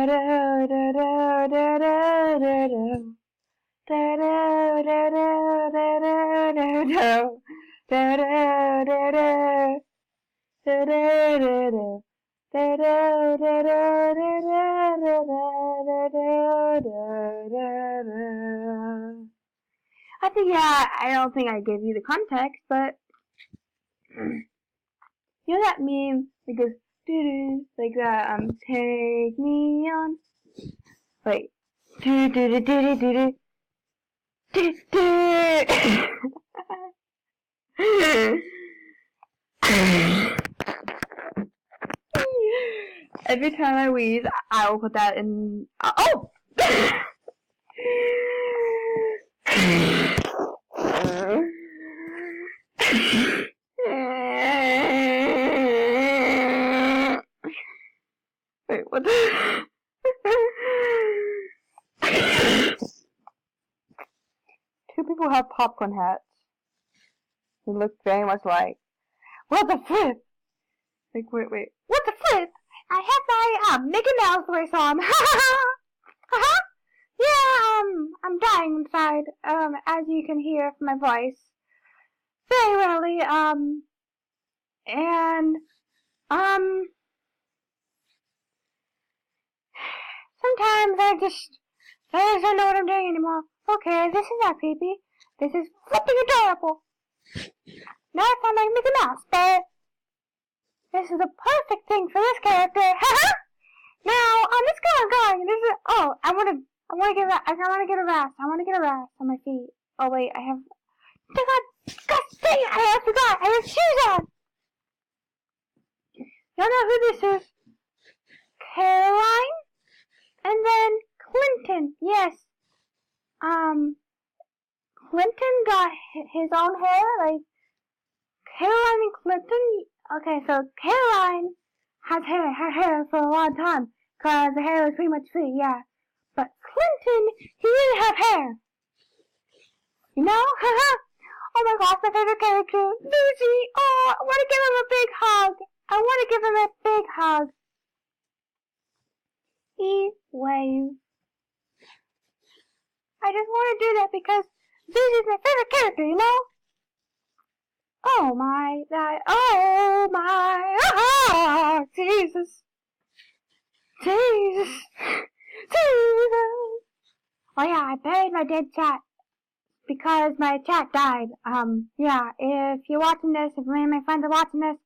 I think, yeah, I don't think I gave you the context, but you know that meme that goes doo-doo, like that, take me on. Wait. Doo-doo-doo-doo-doo-doo. Doo-doo. Every time I wheeze, I will put that in. Oh! Wait, what the? Two people have popcorn hats. They look very much like. What the flip? Like, wait. What the flip? I have my Mickey Mouse voice on. Yeah, I'm dying inside. As you can hear from my voice. Very rarely, and, sometimes I just don't know what I'm doing anymore. Okay, this is not creepy. This is flipping adorable. Now I found my Mickey Mouse, but this is the perfect thing for this character. Now, let's go going. This is, I want to get a rest on my feet. Oh wait, I have, God dang it, I forgot, I have shoes on. Y'all know who this is? Caroline? And then Clinton, yes. Clinton got his own hair, like, Caroline and Clinton, okay, so Caroline has her hair for a long time, cause the hair was pretty much free, yeah. But Clinton, he didn't have hair. You know? Oh my gosh, my favorite character, Lucy. Oh, I want to give him a big hug. He waves. I just want to do that because Lucy's my favorite character, you know? Oh my, Jesus. Oh yeah, I buried my dead chat. Because my chat died. Yeah, if you're watching this, if any of my friends are watching this,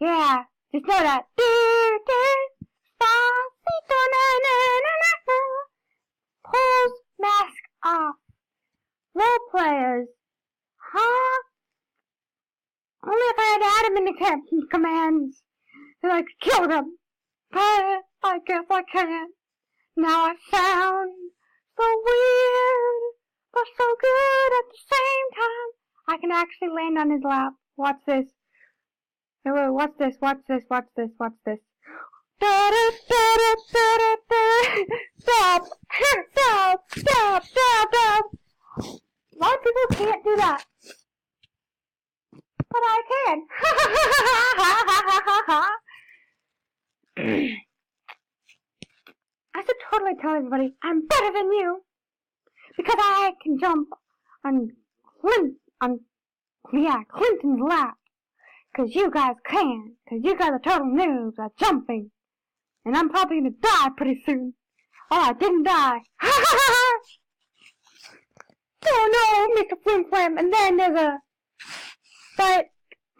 yeah, just know that. Pulls mask off. Role players. Huh? Only if I had add them in the commands, then I could kill them. But I guess I can't. Now I sound so weird. But so good at the same time. I can actually land on his lap. Watch this. Wait, watch this. Stop. A lot of people can't do that. But I can. I should totally tell everybody I'm better than you. Because I can jump on Clinton's lap. Cause you guys can. Cause you guys are total noobs at jumping. And I'm probably gonna die pretty soon. Oh, I didn't die. Oh no, Mr. Flim Flam. And then there's but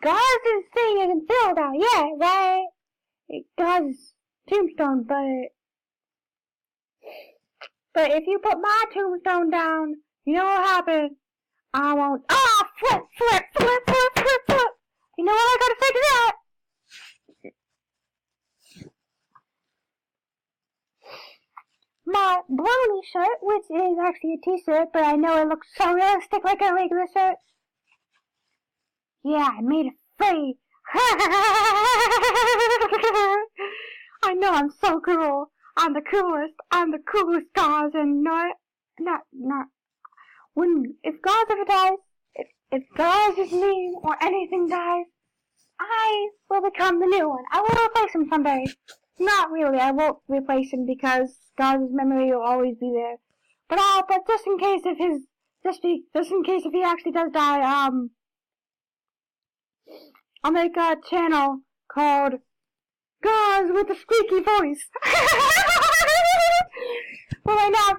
Gaz's thing isn't filled out yet, right? Gaz's tombstone, but if you put my tombstone down, you know what happens? I won't. Flip. You know what I gotta say to that? My brownie shirt, which is actually a t-shirt, but I know it looks so realistic like a regular shirt. Yeah, I made it free. I know I'm so cool. I'm the coolest Gaz, and if Gaz ever dies, if Gaz's name or anything dies, I will become the new one. I will replace him someday. Not really. I won't replace him because God's memory will always be there. But just in case if he actually does die, I'll make a channel called Gauze with a Squeaky Voice. Well, right now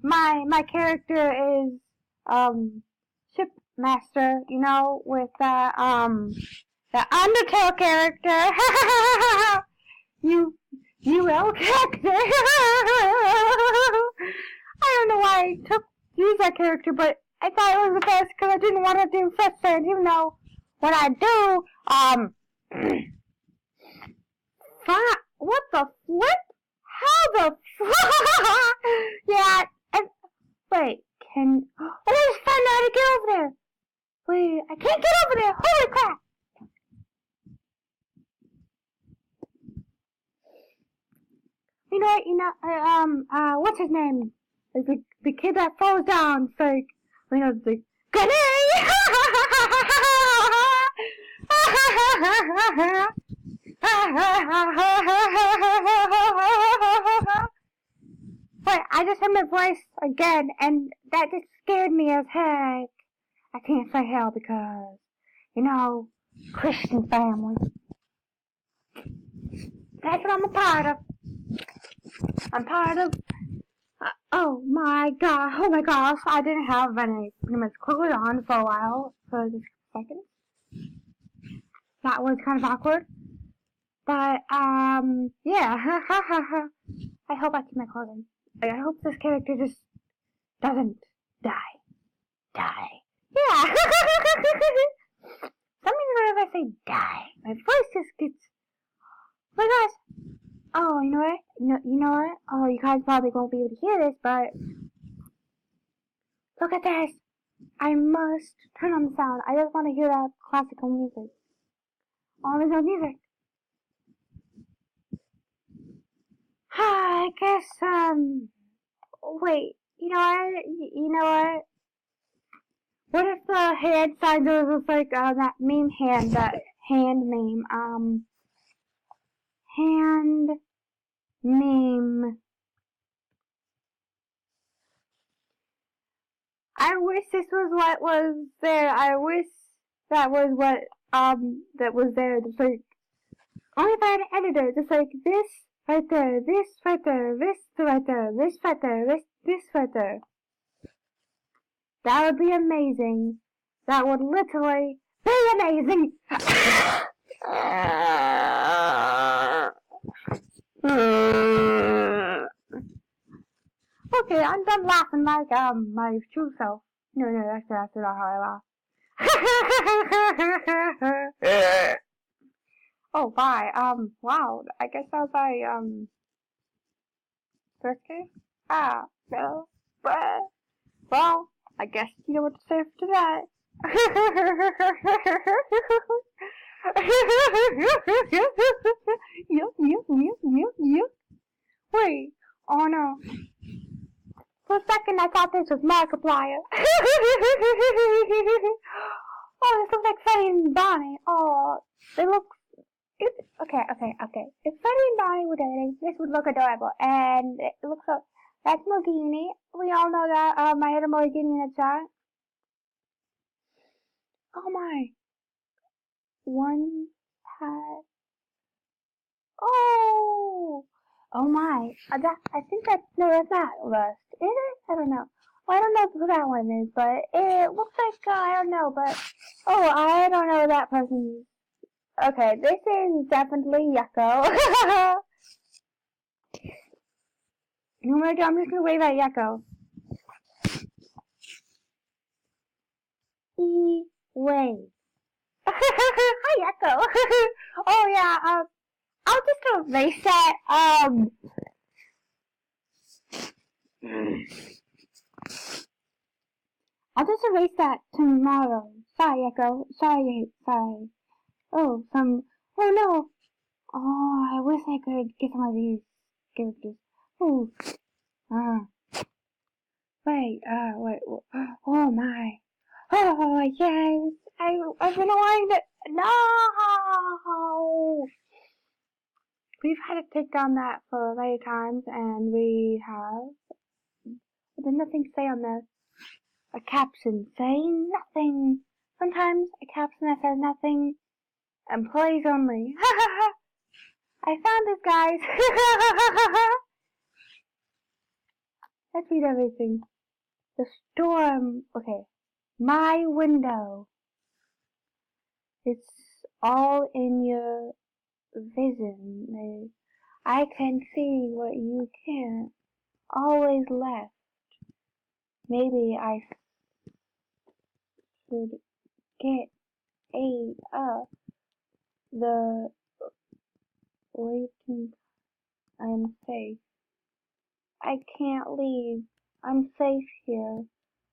my character is Shipmaster, you know, with the Undertale character. UL character. I don't know why I use that character, but I thought it was the best because I didn't want to do Fresh Fans, even though when I do, what the flip? How the yeah, and, wait, let's find out how to get over there. Wait, I can't get over there, holy crap. What's his name? Like the kid that falls down, it's like, the grenade! Wait, I just heard my voice again, and that just scared me as heck. I can't say hell because, Christian family. That's what I'm a part of. I'm part of. Oh my gosh, I didn't have any pretty much clothes on for a while, for just a second. That was kind of awkward. But, yeah, I hope I keep my clothes on. I hope this character just doesn't die. Yeah! Some reason whenever I say die, my voice just gets. Oh my gosh! Oh, you know what? You know what? Oh, you guys probably won't be able to hear this, but look at this! I must turn on the sound. I just want to hear that classical music. Oh, there's no music. I guess, wait, you know what? What if the hand sign was like, that meme hand, that hand meme, hand meme. I wish this was what was there. I wish that was what, that was there. Just like, only if I had an editor, just like this right there, this right there, this right there, this right there, this right there. That would be amazing. That would literally be amazing. Okay, I'm done laughing like my true self. No, that's not how I laugh. Oh, bye. Wow. I guess I'll buy birthday. Well, I guess you know what to say after that. Yup. Wait. Oh no. For a second, I thought this was Markiplier. Oh, this looks like Freddie and Bonnie. Oh, they look. Okay. If Freddie and Bonnie were dating, this would look adorable. And it looks like that's Morgini. We all know that. I had a Morgini in a chat. Oh my. One pat. Oh my. I think that's not Rust. Is it? I don't know. Well, I don't know who that one is, but it looks like, I don't know, but, I don't know that person. Okay, this is definitely Yucko. You know what I do? I'm just gonna wave at Yucko. Wave. Hi, Yucko. Oh yeah, I'll just erase that, I'll just erase that tomorrow. Sorry, Echo. Sorry. Oh no. Oh, I wish I could get some of these characters. Oh. Wait. Oh my. Oh, yes. I've been wanting to. No. we've had to take down that for many times, and we have. There's nothing to say on there. A caption saying nothing. Sometimes a caption that says nothing. Employees only. I found this, guys. Let's read everything. The storm. Okay. My window. It's all in your vision. I can see what you can't. Always left. Maybe I should get the waiting. I'm safe. I can't leave. I'm safe here.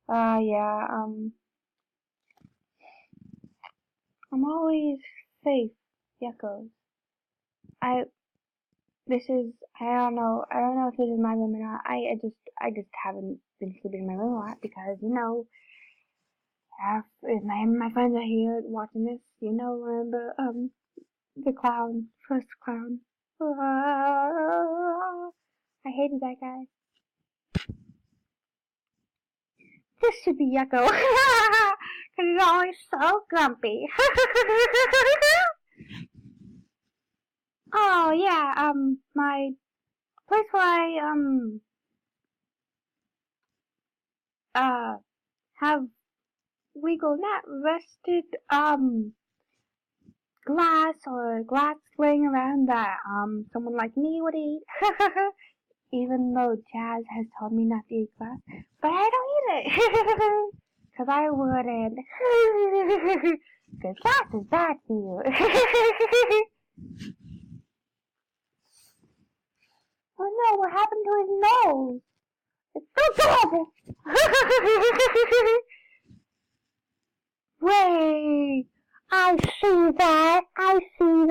Yeah, I'm always safe. Yuckos. I don't know if this is my room or not. I just haven't been sleeping in my room a lot because, if my friends are here watching this, remember, the clown, first clown. I hated that guy. This should be Yucko. Cause he's always so grumpy. Oh yeah, my place where I have legal not rusted glass or glass laying around that someone like me would eat. Even though Jazz has told me not to eat glass, but I don't eat it. Cause I wouldn't. Cause glass is bad for you. Oh no, what happened to his nose? It's so terrible! Wait, I see that. I feel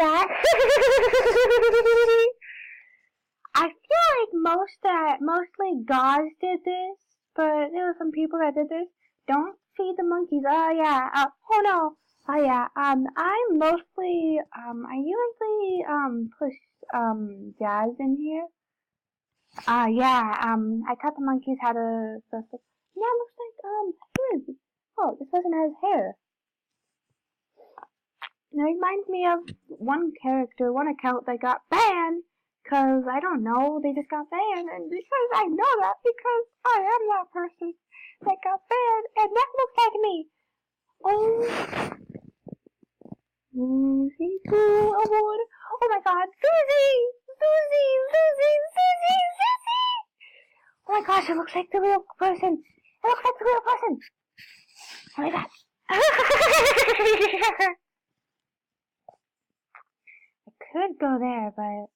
like mostly gods did this, but there were some people that did this. Don't feed the monkeys. Oh yeah. Oh no. Oh yeah. I usually push Jazz in here. Yeah. I taught the monkeys how to stuff. Yeah, it looks like his. Oh, this person has hair. It reminds me of one account that got banned. Cause I don't know, they just got banned, and because I know that, because I am that person that got banned, and that looks like me. Oh, Susie Award. Oh my God, Susie! Oh my gosh, it looks like the real person. Oh my God. I could go there, but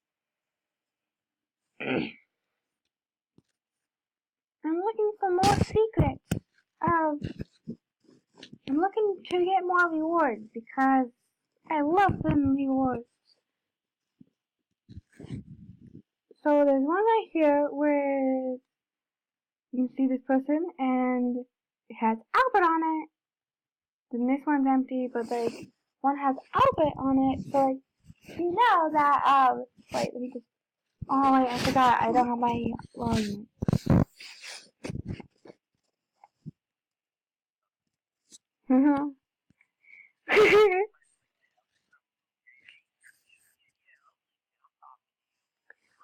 I'm looking for more secrets. I'm looking to get more rewards because I love them rewards. So there's one right here where you can see this person and it has Albert on it. Then this one's empty, but like one has Albert on it, so like you know that wait, let me just I forgot, I don't have my volume.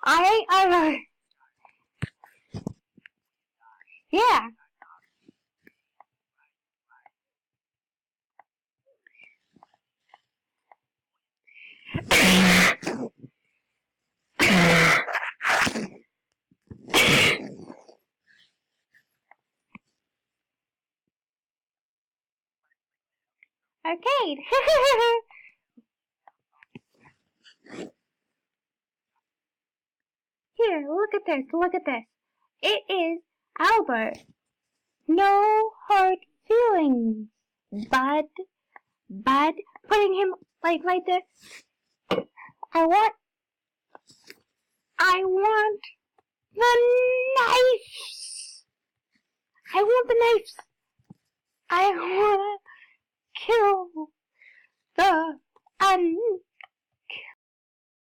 I yeah. Arcade. Here, look at this. It is Albert. No hard feelings, bud. Putting him like right there. I want the knives. I want the knives. I wanna kill the